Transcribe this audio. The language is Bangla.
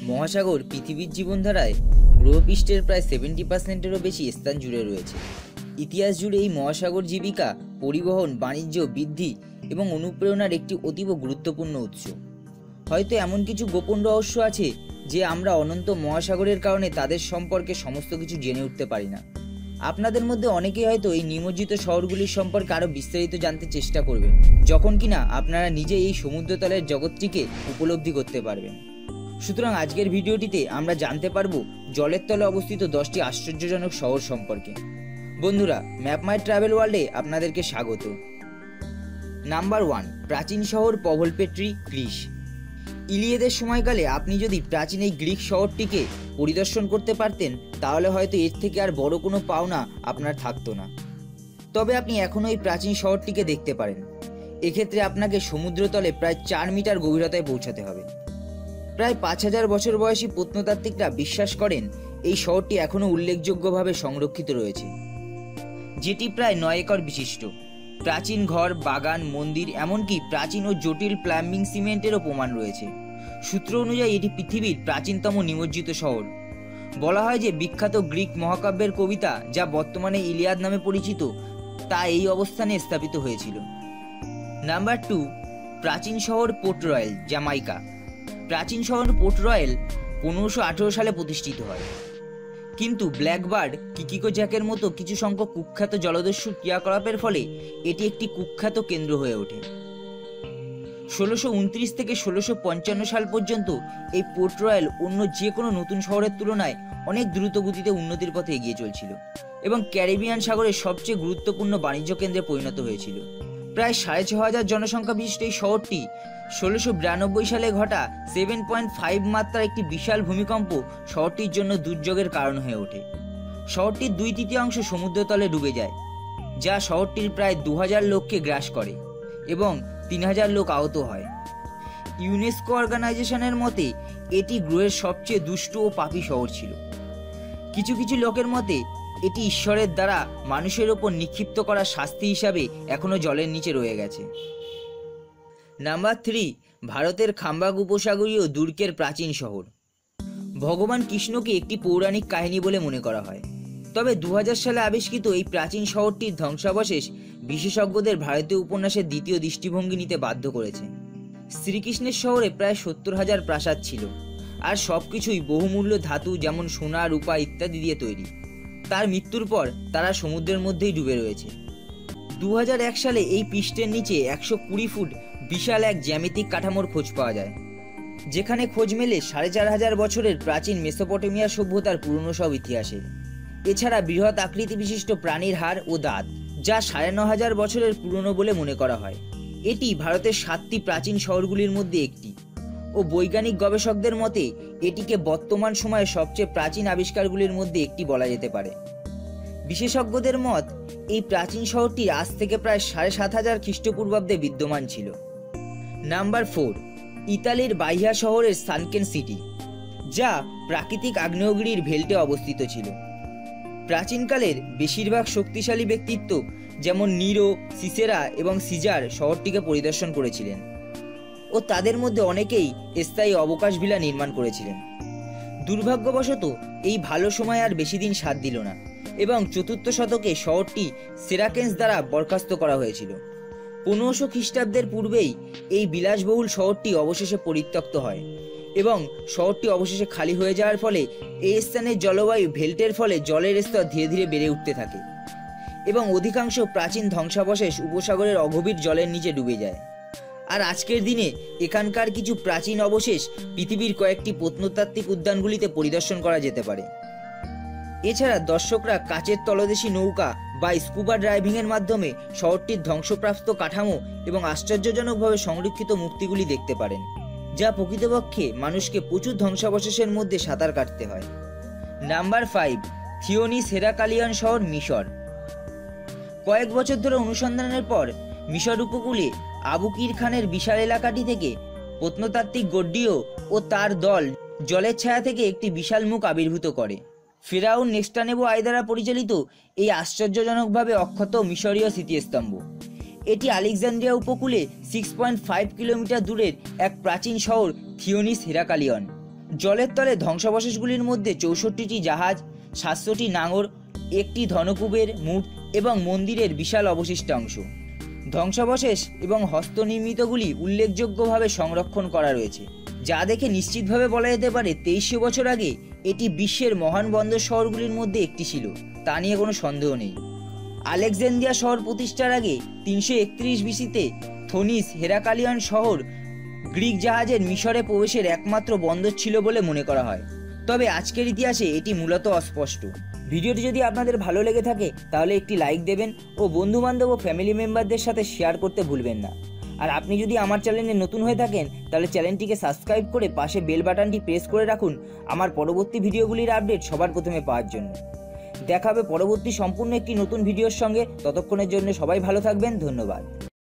মহাসাগর পৃথিবীর জীবনধারায় গ্রহপৃষ্ঠের প্রায় 70%-এরও বেশি স্থান জুড়ে রয়েছে। ইতিহাস জুড়ে এই মহাসাগর জীবিকা, পরিবহন, বাণিজ্য, বৃদ্ধি এবং অনুপ্রেরণার একটি অতীব গুরুত্বপূর্ণ উৎস। হয়তো এমন কিছু গোপন রহস্য আছে যে আমরা অনন্ত মহাসাগরের কারণে তাদের সম্পর্কে সমস্ত কিছু জেনে উঠতে পারি না। আপনাদের মধ্যে অনেকেই হয়তো এই নিমজ্জিত শহরগুলির সম্পর্কে আরও বিস্তারিত জানতে চেষ্টা করবেন, যখন কিনা আপনারা নিজে এই সমুদ্রতলের জগৎটিকে উপলব্ধি করতে পারবেন। সুতরাং আজকের ভিডিওটিতে আমরা জানতে পারবো জলের তলে অবস্থিত 10টি আশ্চর্যজনক শহর সম্পর্কে। বন্ধুরা, ম্যাপ মাই ট্রাভেল ওয়ার্ল্ডে আপনাদেরকে স্বাগত। নাম্বার 1, প্রাচীন শহর পভলপেট্রি, গ্রিস। ইলিয়েদের সময়কালে আপনি যদি প্রাচীন এই গ্রিক শহরটিকে পরিদর্শন করতে পারতেন, তাহলে হয়তো এর থেকে আর বড় কোনো পাওনা আপনার থাকতো না। তবে আপনি এখনও এই প্রাচীন শহরটিকে দেখতে পারেন। এক্ষেত্রে আপনাকে সমুদ্রতলে প্রায় 4 মিটার গভীরতায় পৌঁছাতে হবে। প্রায় 5000 বছর বয়সী প্রত্নতাত্ত্বিকরা বিশ্বাস করেন এই শহরটি এখনও উল্লেখযোগ্যভাবে সংরক্ষিত রয়েছে, যেটি প্রায় 9 একর বিশিষ্ট। প্রাচীন ঘর, বাগান, মন্দির, এমনকি প্রাচীন ও জটিল প্লাম্বিং সিমেন্টেরও প্রমাণ রয়েছে। সূত্র অনুযায়ী এটি পৃথিবীর প্রাচীনতম নিমজ্জিত শহর। বলা হয় যে বিখ্যাত গ্রিক মহাকাব্যের কবিতা, যা বর্তমানে ইলিয়াদ নামে পরিচিত, তা এই অবস্থানে স্থাপিত হয়েছিল। নাম্বার 2, প্রাচীন শহর পোর্ট রয়্যাল, জামাইকা। প্রাচীন শহর পোর্ট রয়্যাল 1518 সালে প্রতিষ্ঠিত হয়, কিন্তু ব্ল্যাকবার্ড, কিকিকো জ্যাকের মতো কিছু সংখ্যক কুখ্যাত জলদস্যুর ক্রিয়াকলাপের ফলে এটি একটি কুখ্যাত কেন্দ্র হয়ে ওঠে। 1629 থেকে 1655 সাল পর্যন্ত এই পোর্ট রয়্যাল অন্য যে কোনো নতুন শহরের তুলনায় অনেক দ্রুত গতিতে উন্নতির পথে এগিয়ে চলছিল এবং ক্যারিবিয়ান সাগরের সবচেয়ে গুরুত্বপূর্ণ বাণিজ্য কেন্দ্রে পরিণত হয়েছিল। প্রায় 6500 জনসংখ্যা বিশিষ্ট এই শহরটি 1692 সালে ঘটা 7.5 মাত্রার একটি বিশাল ভূমিকম্প শহরটির জন্য দুর্যোগের কারণ হয়ে ওঠে। শহরটির 2/3 সমুদ্রতলে ডুবে যায়, যা শহরটির প্রায় 2000 লোককে গ্রাস করে এবং 3000 লোক আহত হয়। ইউনেস্কো অর্গানাইজেশনের মতে এটি গ্রহের সবচেয়ে দুষ্ট ও পাপী শহর ছিল। কিছু কিছু লোকের মতে এটি ঈশ্বরের দ্বারা মানুষের ওপর নিক্ষিপ্ত করা শাস্তি হিসাবে এখনও জলের নিচে রয়ে গেছে। নাম্বার 3, ভারতের খাম্বাগ উপসাগরীয় দুর্গের প্রাচীন শহর। ভগবান কৃষ্ণকে একটি পৌরাণিক কাহিনী বলে মনে করা হয়, তবে 2000 সালে আবিষ্কৃত এই প্রাচীন শহরটির ধ্বংসাবশেষ বিশেষজ্ঞদের ভারতীয় উপন্যাসের দ্বিতীয় দৃষ্টিভঙ্গি নিতে বাধ্য করেছে। শ্রীকৃষ্ণের শহরে প্রায় 70,000 প্রাসাদ ছিল, আর সবকিছুই বহুমূল্য ধাতু যেমন সোনা, রূপা ইত্যাদি দিয়ে তৈরি। তার মৃত্যুর পর তারা সমুদ্রের মধ্যেই ডুবে রয়েছে। 2001 সালে এই পৃষ্ঠের নিচে 120 ফুট বিশাল এক জ্যামিতিক কাঠামোর খোঁজ পাওয়া যায়, যেখানে খোঁজ মেলে 4500 বছরের প্রাচীন মেসোপটেমিয়া সভ্যতার পুরনো সব ইতিহাসের। এছাড়া বৃহৎ আকৃতি বিশিষ্ট প্রাণীর হাড় ও দাঁত, যা 9500 বছরের পুরনো বলে মনে করা হয়। এটি ভারতের 7টি প্রাচীন শহরগুলির মধ্যে একটি, ও বৈজ্ঞানিক গবেষকদের মতে এটিকে বর্তমান সময়ের সবচেয়ে প্রাচীন আবিষ্কারগুলির মধ্যে একটি বলা যেতে পারে। বিশেষজ্ঞদের মত, এই প্রাচীন শহরটি আজ থেকে প্রায় 7500 খ্রিস্টপূর্বাব্দে বিদ্যমান ছিল। নাম্বার 4, ইতালির বাহিয়া শহরের সানকেন সিটি, যা প্রাকৃতিক আগ্নেয়গিরির ভেল্টে অবস্থিত ছিল। প্রাচীনকালের বেশিরভাগ শক্তিশালী ব্যক্তিত্ব যেমন নিরো, সিসেরা এবং সিজার শহরটিকে পরিদর্শন করেছিলেন, ও তাদের মধ্যে অনেকেই স্থায়ী অবকাশ ভিলা নির্মাণ করেছিলেন। দুর্ভাগ্যবশত এই ভালো সময় আর বেশি দিন সাথ দিল না এবং 4th শতকে শহরটি সেরাকেন্স দ্বারা বরখাস্ত করা হয়েছিল। 1500 খ্রিস্টাব্দের পূর্বেই এই বিলাসবহুল শহরটি অবশেষে পরিত্যক্ত হয় এবং শহরটি অবশেষে খালি হয়ে যাওয়ার ফলে এই স্থানের জলবায়ু ভেল্টের ফলে জলের স্তর ধীরে ধীরে বেড়ে উঠতে থাকে এবং অধিকাংশ প্রাচীন ধ্বংসাবশেষ উপসাগরের অগভীর জলের নিচে ডুবে যায়। আর আজকের দিনে এখানকার কিছু প্রাচীন অবশেষ পৃথিবীর কয়েকটি প্রত্নতাত্ত্বিক উদ্যানগুলিতে পরিদর্শন করা যেতে পারে। এছাড়া দর্শকরা কাচের তলদেশী নৌকা বা স্কুবা ড্রাইভিংয়ের মাধ্যমে শহরটির ধ্বংসপ্রাপ্ত কাঠামো এবং আশ্চর্যজনকভাবে সংরক্ষিত মূর্তিগুলি দেখতে পারেন, যা প্রকৃতপক্ষে মানুষকে প্রচুর ধ্বংসাবশেষের মধ্যে সাঁতার কাটতে হয়। নাম্বার 5, থিওনিস হেরাকালিয়ান শহর, মিশর। কয়েক বছর ধরে অনুসন্ধানের পর মিশর উপকূলে আবু কির খানের বিশাল এলাকাটি থেকে প্রত্নতাত্ত্বিক গড্ডিও ও তার দল জলের ছায়া থেকে একটি বিশাল মুখ আবির্ভূত করে। ফেরাউন নেক্সটানেবু আই দ্বারা পরিচালিত এই আশ্চর্যজনকভাবে অক্ষত মিশরীয় স্মৃতিস্তম্ভ, এটি আলেকজান্দ্রিয়া উপকূলে 6.5 কিলোমিটার দূরের এক প্রাচীন শহর থিওনিস হেরাকালিয়ন, জলের তলে ধ্বংসাবশেষগুলির মধ্যে 64টি জাহাজ, 700টি নাঙর, একটি ধনকুবের মূর্ত এবং মন্দিরের বিশাল অবশিষ্টাংশ। ধ্বংসাবশেষ এবং হস্তনির্মিতগুলি উল্লেখযোগ্যভাবে সংরক্ষণ করা রয়েছে, যা দেখে নিশ্চিতভাবে বলা যেতে পারে 2300 বছর আগে এটি বিশ্বের মহান বন্দর শহরগুলির মধ্যে একটি ছিল, তা নিয়ে কোনো সন্দেহ নেই। আলেকজান্দ্রিয়া শহর প্রতিষ্ঠার আগে 331 বিসিতে থনিস হেরাকালিয়ান শহর গ্রিক জাহাজের মিশরে প্রবেশের একমাত্র বন্দর ছিল বলে মনে করা হয়, তবে আজকের ইতিহাসে এটি মূলত অস্পষ্ট। ভিডিওটি যদি আপনাদের ভালো লেগে থাকে তাহলে একটি লাইক দেবেন ও বন্ধুবান্ধব ও ফ্যামিলি মেম্বারদের সাথে শেয়ার করতে ভুলবেন না। আর আপনি যদি আমার চ্যানেলে নতুন হয়ে থাকেন তাহলে চ্যানেলটিকে সাবস্ক্রাইব করে পাশে বেল বাটনটি প্রেস করে রাখুন আমার পরবর্তী ভিডিওগুলির আপডেট সবার প্রথমে পাওয়ার জন্য। দেখা হবে পরবর্তী সম্পূর্ণ একটি নতুন ভিডিওর সঙ্গে। ততক্ষণের জন্য সবাই ভালো থাকবেন। ধন্যবাদ।